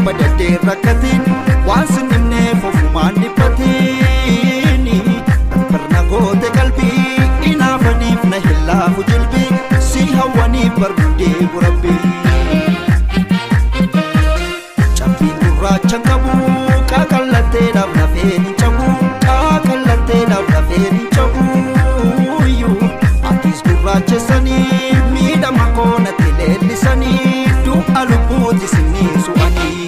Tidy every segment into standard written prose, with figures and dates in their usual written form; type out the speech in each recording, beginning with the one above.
badadee rakkatiin waan sinimneef ofumaan dhiphatini barna goote qalbii inaafaniif na hillaafu jilbii si hawwaniif barbudee burabbii cabbii gurraachan qabu qaaqallatteedhaaf lafeen hin cabu qaaqallatteedhaaf lafeen hin cabu atis gurraachessanii miidhama koonatti leellisanii du'a lubbuuti sinii su'anii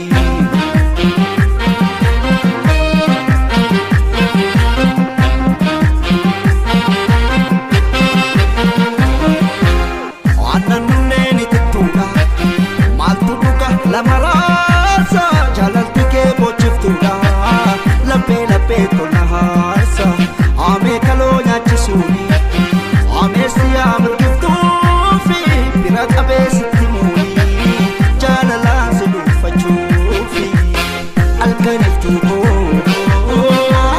lamarasa jalalti ke bochiftuda lappe tona harsa ame kalo nyachisuni ame siya murgiftu fi bira qabe sitimuni jalala sulu fachufi alkaniftu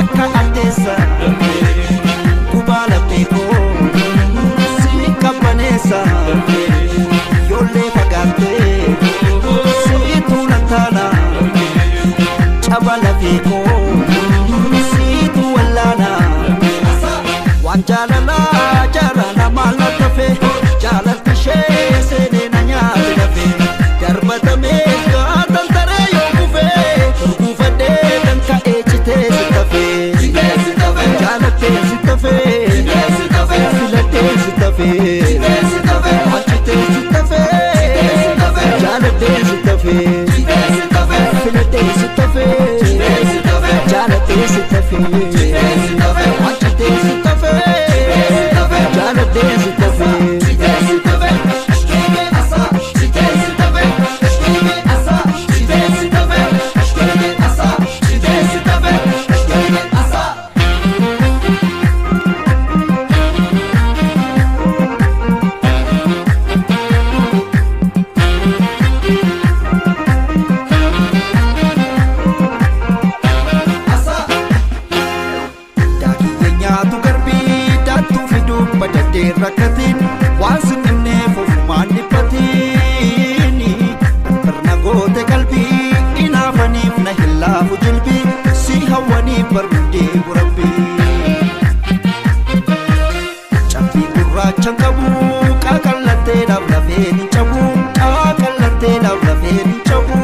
akka adesa kubala peko si kapanesa yolle pagante Chabala fiko situ wallana wan jalala jalala mala tafe jalal kishe sene nanya tafe garbatame gadal tare yo kufe de dan ka echite tafe jalate tafe filate tafe achite tafe jalate tafe badadee rakkatiin waan sinimneef ofumaan dhiphatini barna goote qalbii inaafaniif na hillaafu jilbii si hawwaniif barbudee burabbii cabbii gurraachan qabu qaaqallatteedhaaf lafeen hin cabu qaaqallatteedhaaf lafeen hin cabu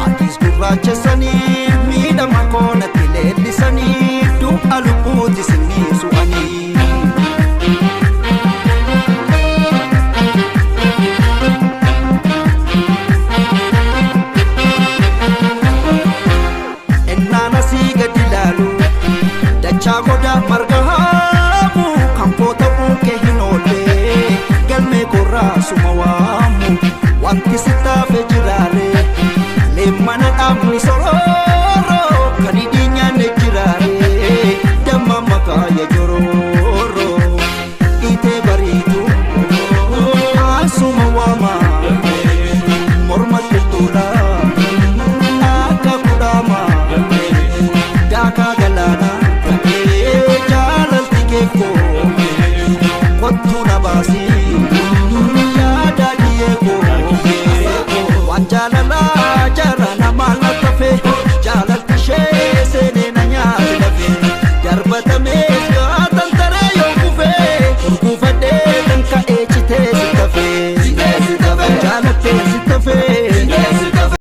atis gurraachessanii miidhama koonatti leellisanii du'a lubbuuti sinii su'anii chagoda margahamu kampota buke hinole galme korra sumawamu wanti sitafe jirare le mana amni sororo kanidinya ne jirare damma makaya jororo ite baritu asumawama morma tutula akakudama daka galana Kottuna basi yada diego wan jalala jarana mala tafe jalal kishe sene nanya tafe garbatame